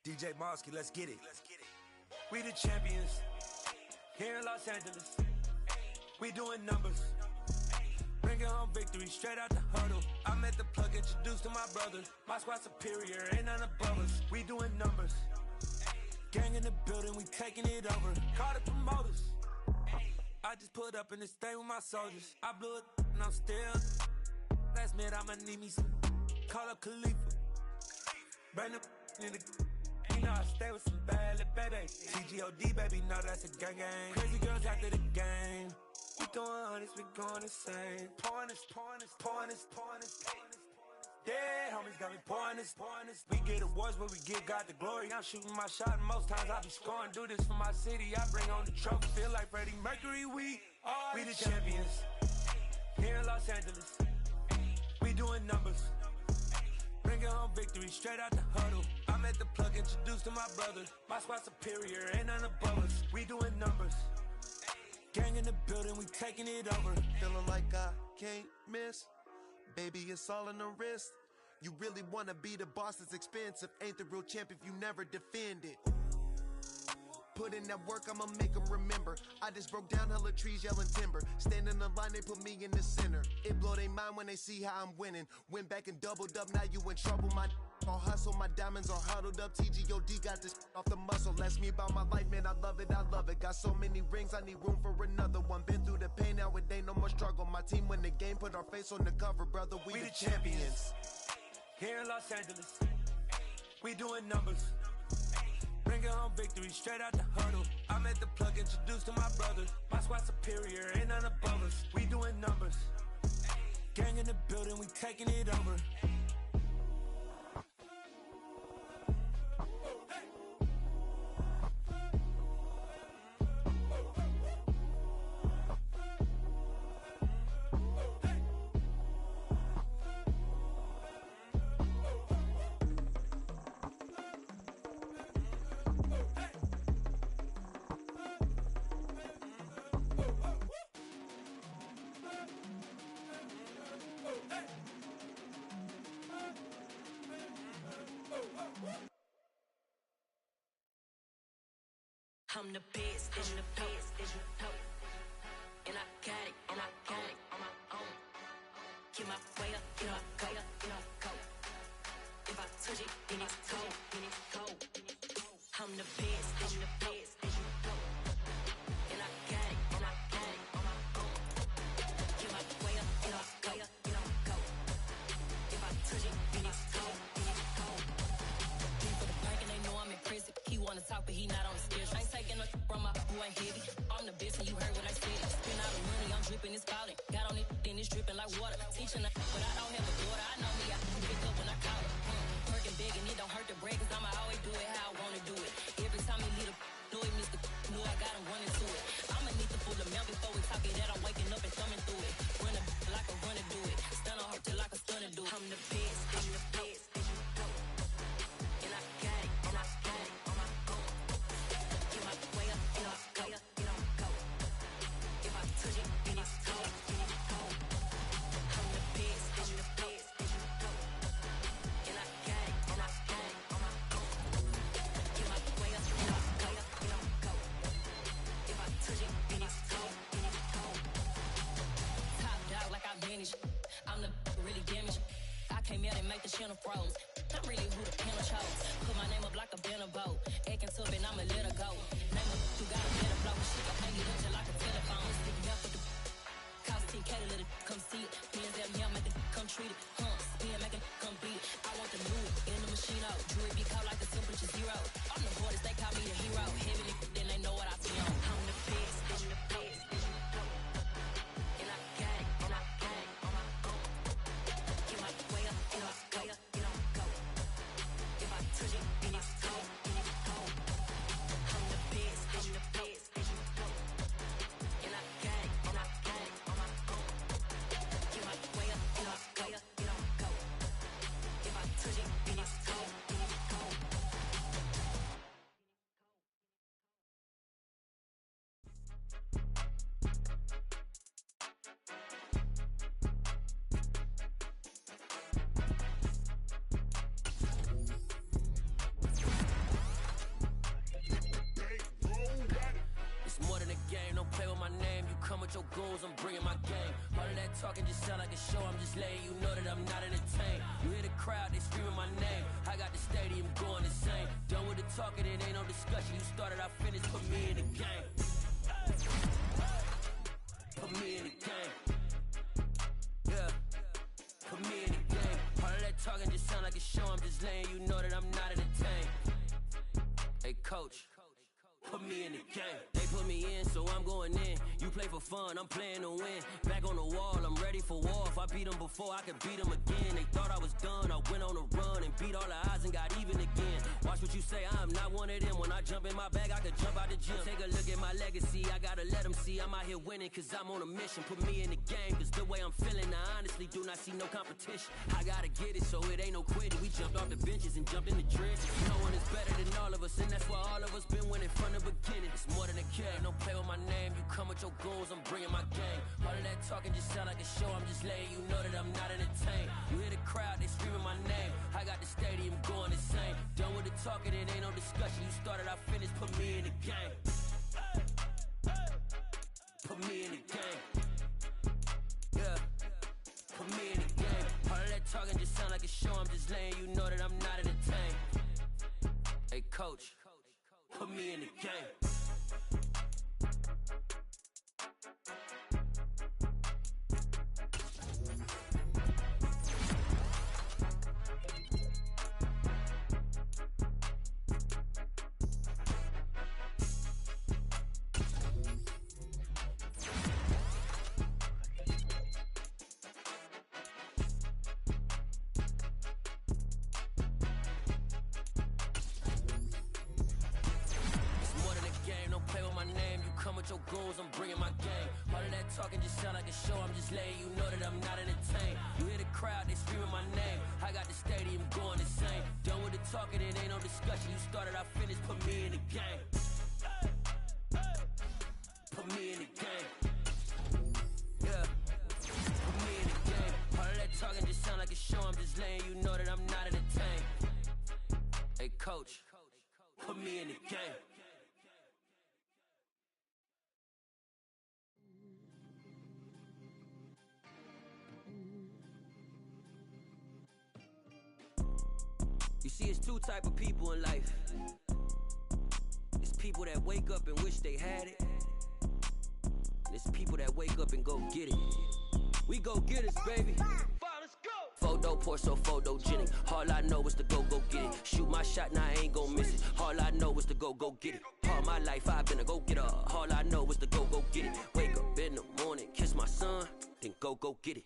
DJ Mosky, let's get it. We the champions here in Los Angeles. We doing numbers. Bringing home victory straight out the huddle. I'm at the plug, introduced to my brother. My squad superior, ain't none above us. We doing numbers. Gang in the building, we taking it over. Call the promoters. I just put up in this thing with my soldiers. I blew it and I'm still. Last minute I'ma need me some. Call up Khalifa. Bring up in the. You know I stay with some bad little baby. TGOD, baby, know that's a gang gang. Crazy girls after the game. We throwing hundreds, we going insane. Pouring this. Dead homies got me pouring this. We get awards, but we give God the glory. I'm shooting my shot, and most times I be scoring. Do this for my city, I bring on the trophy. Feel like Freddie Mercury, we the champions. Here in Los Angeles, we doing numbers. Bringing home victory straight out the huddle. I'm at the plug, introduced to my brother. My squad superior, ain't none above us. We doing numbers. Gang in the building, we taking it over. Feeling like I can't miss. Baby, it's all in the wrist. You really wanna be the boss, it's expensive. Ain't the real champ if you never defend it. Put in that work, I'ma make them remember. I just broke down hella trees, yelling timber. Stand in the line, they put me in the center. It blow their mind when they see how I'm winning. Went back and doubled up, now you in trouble. My all hustle, my diamonds are huddled up. TGOD got this off the muscle. Ask me about my life, man, I love it. Got so many rings, I need room for another one. Been through the pain, now it ain't no more struggle. My team win the game, put our face on the cover, brother. We the champions. Here in Los Angeles, we doing numbers. Bringing home victory straight out the huddle. I'm at the plug, introduced to my brothers. My squad superior, ain't none above us. We doing numbers. Gang in the building, we taking it over. I'm the best, I'm the best, as you know. And I got it, and I got it on my own. Get my way up, get my go, get my go. If I touch it, then it's cold, then it's cold. I'm the best, as you know. And I got it, and I got it on my own. Get my way up, get my go, get my go. If I touch it, then it's cold, then it's cold. Leave for the park and they know I'm in prison. He wanna talk, but he not on the schedule. I ain't taking no from my boy heavy. I'm the best and you heard what I said. Spend all the money, I'm dripping, it's falling. Got on it, then it's dripping like water. Teaching her, but I don't have a daughter. I know me, I can pick up when I call her. Working big and it don't hurt to break, cause I'ma always do it how I wanna do it. Every time he lead a know it, Mr. Know I got him running to it. I'ma need the full amount before we talk it that I'm waking up and thumbing through it. Run a like a runner do it. Stun on her till like a stunner do it. I'm the best, I'm the best, as you know. And I got it, and I got it on my own. Get my way up, get my go, get my go. If I touch it, then it's cold, then it's cold. I'm the best, I'm the best, as you know. And I got it, and I got it on my own. Get my way up, get my go, get my go. If I touch it, then it's cold, then it's cold. Top dog like I manage. I'm the really damaged. I came out and make the channel froze. I'm really who the panel chose. Put my name up like a banner boat. Acting tough and I'ma let her go. Name her who got a better blow. She gon' hang it up just like a telephone. Sticking out for the cost 10K to let it come see it. Hands at me, I make it come treat it. Spin, make it come beat it. I want the new in the machine out. Jewelry be cold like the temperature zero. I'm the hardest, they call me the hero. Heavy, then they know what I be on. I'm the best, I'm the best, as you know. And I got it, and I got it on my own. Get my way up, get my go, get my go. If I touch it, then it's cold, then it's cold. I'm the best, I'm the best, as you know. And I got it, and I got it on my own. Get my way up, get my go, get my go. If I touch it, then it's cold, then it's cold. It's more than a game, don't play with my name. You come with your goons, I'm bringing my game. All of that talking just sound like a show, I'm just letting you know that I'm not entertained. You hear the crowd, they screaming my name. I got the stadium going insane. Done with the talking, it ain't no discussion. You started, I finished, put me in the game. Put me in the game. Yeah, put me in the game. All of that talking just sound like a show, I'm just letting you know that I'm not entertained. Hey coach, put me in the game. They put me in, so I'm going in. You play for fun, I'm playing to win. Back on the wall, I'm ready for war. If I beat them before, I could beat them again. They thought I was done, I went on a run and beat all the odds and got even again. Watch what you say, I'm not one of them. When I jump in my bag, I could jump out the gym. Take a look at my legacy, I gotta let them see I'm out here winning, cause I'm on a mission. Put me in the game, cause the way I'm feeling, I honestly do not see no competition. I gotta get it, so it ain't no quitting. We jumped off the benches and jumped in the trenches. No one is better than all of us, and that's why all of us been winning from the beginning. It's more than a game, don't play with my name. You come with your goons, I'm bringing my game. All of that talking just sound like a show, I'm just letting you know that I'm not entertained. You hear the crowd, they screaming my name. I got the stadium going insane. Done with the talking, it ain't no discussion. You started, I finished, put me in the game. Put me in the game. Yeah, put me in the game. All of that talking just sound like a show, I'm just letting you know that I'm not entertained. Hey coach, put me in the game. with your goons, I'm bringing my game. All of that talking just sound like a show, I'm just letting you know that I'm not entertained. You hear the crowd, they screaming my name. I got the stadium going insane. Done with the talking, it ain't no discussion. You started, I finished, put me in the game. Put me in the game. Yeah. Put me in the game. All of that talking just sound like a show, I'm just letting you know that I'm not entertained. Hey, coach, put me in the game. You see, it's two type of people in life. It's people that wake up and wish they had it. And it's people that wake up and go get it. We go get it, baby. Let's go. Photo pour so photogenic. All I know is to go get it. Shoot my shot, now I ain't gon' miss it. All I know is to go get it. All my life I've been a go-getter. All I know is to go get it. Wake up in the morning, kiss my son, then go get it.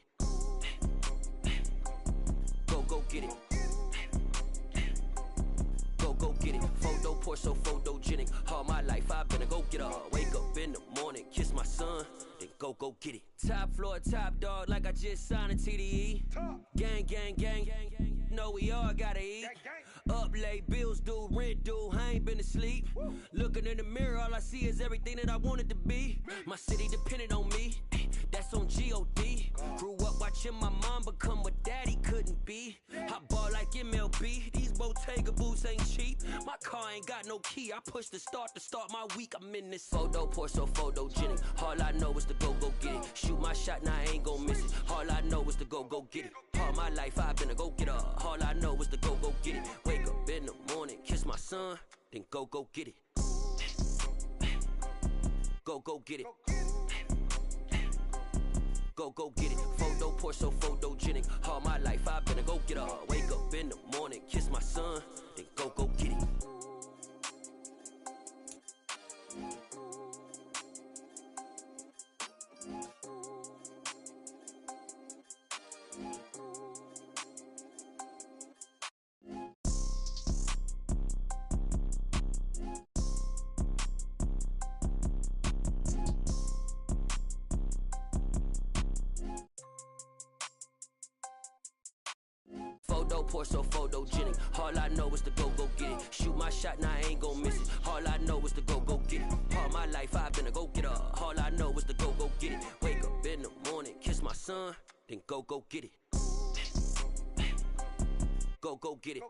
Go get it. Go get it. Photo pour so photogenic. All my life I've been a go-getter. Wake up in the morning, kiss my son, then go get it. Top floor, top dog, like I just signed a TDE. Gang, gang, gang. Know we all gotta eat. Up late, bills due, rent due, I ain't been asleep. Looking in the mirror, all I see is everything that I wanted to be. My city depended on me, that's on G.O.D. Grew up watching my mom become what daddy couldn't be. I ball like MLB, these Bottega boots ain't cheap. My car ain't got no key, I push the start to start my week. I'm in this photo pour so photogenic. All I know is to go get it. Shoot my shot, now I ain't gon' miss it. All I know is to go get it. All my life I've been a go-getter. All I know is to go get it. Wake up in the morning, kiss my son, then go get it. Go get it. Go get it. Photo pour so photogenic. All my life I've been a go-getter. Wake up in the morning, kiss my son, then go get it. Photo pour so photogenic. All I know is to go get it. Shoot my shot, now I ain't gon' miss it. All I know is to go get it. All my life I've been a go-getter. All I know is to go get it. Wake up in the morning, kiss my son, then go get it. Go get it.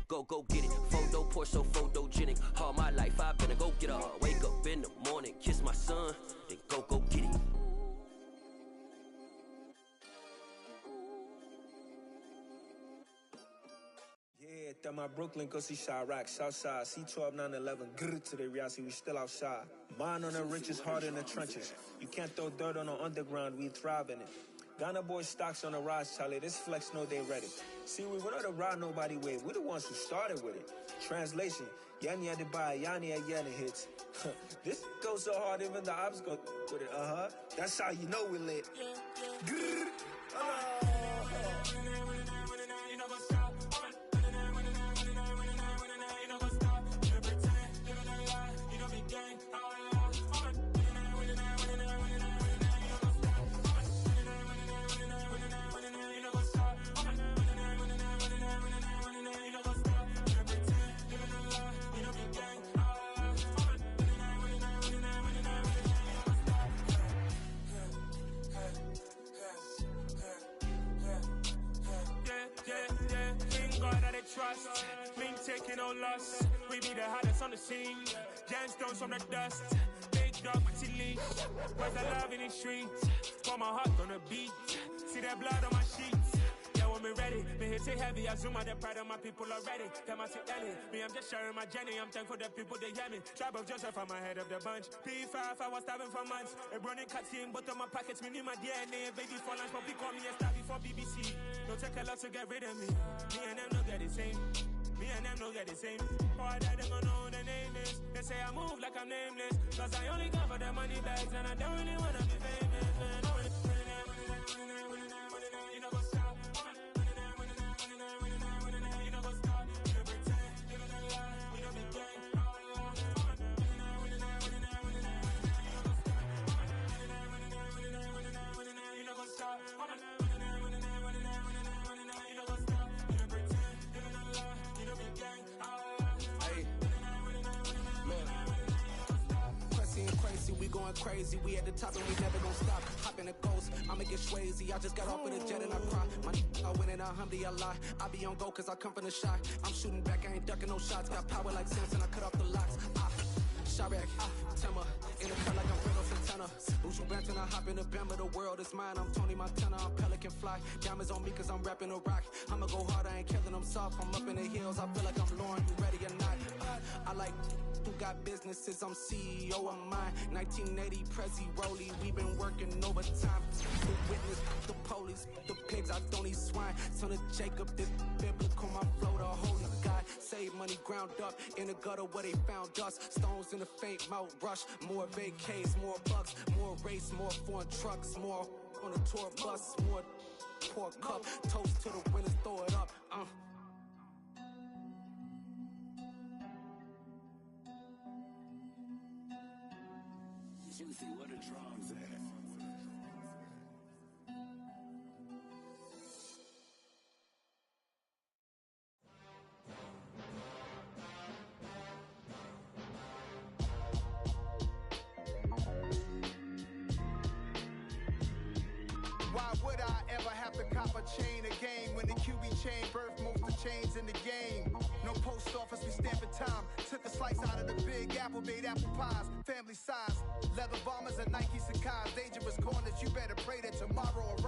Go get it. Photo pour so photogenic. All my life I've been a go-getter. Wake up in the morning, kiss my son, then go get it. Yeah, that my Brooklyn, go see Chirac, Southside, C12, 911, grrr to the reality, we still outside. Mine on the riches, hard in the trenches. You can't throw dirt on the underground, we thrive in it. Ghana boys stocks on the rise, Charlie, this flex know they ready. See, we were not to ride nobody with, we the ones who started with it. Translation, Yanni had to buy, Yanni had Yanni hits. This goes so hard, even the ops go with it, That's how you know we lit. Grrr, trust, mean taking no loss. We be the hottest on the scene. Gemstones from the dust. Big dog with your leash. Where's the love in the streets? Got my heart on the beat. See that blood on my sheets. Yeah, when we ready, me hit it heavy. I zoom out the pride of my people already. Them I see Ellie. Me, I'm just sharing my journey. I'm thankful that people they hear me. Tribe of Joseph, I'm ahead of the bunch. P5, I was starving for months. A running cutscene, but on my pockets, me need my DNA. Baby for lunch, but we call me a star before BBC. Don't take a lot to get rid of me. Me and them don't get the same. Me and them don't get the same. All that them gonna know who the name is. They say I move like I'm nameless. Cause I only come for the money bags and I don't really wanna be famous, man. You know go stop. You know go stop. You pretend, living a lie. We don't be gang. going crazy. We at the top and we never gonna stop. Hop in a ghost, I'ma get swayzy. I just got off of the jet and I cry. My I win in a Humvee, I lie. I be on go cause I come from the shot. I'm shooting back, I ain't ducking no shots. Got power like Samson, I cut off the locks. Chirac, Timmer, in the cut like I'm Fredo Santana. Buju Banton, I hop in the Bama, the world is mine. I'm Tony Montana, I'm Pelican Fly. Diamonds on me cause I'm rapping a rock. I'ma go hard, I ain't killing them soft. I'm up in the hills, I feel like I'm Lauren, you ready or not? I like who got businesses, I'm CEO of mine. 1980 Prezi Rollie, we been working overtime. The witness, the police, the pigs, I don't eat swine. Son of Jacob, this biblical, my flow, the holy God. Save money ground up in the gutter where they found dust. Stones in the faint mouth rush. More vacays, more bucks, more race, more foreign trucks, more on a tour bus, more pour cup. Toast to the winners, throw it up. Juicy, what the drums at? Why would I ever have to cop a chain again when the QB chain birthed most of chains in the game? No post office, we stamping time. Took a slice out of the big apple, made apple pies, family size. Leather bombers and Nike Sacai's, dangerous corners. You better pray that tomorrow arrives.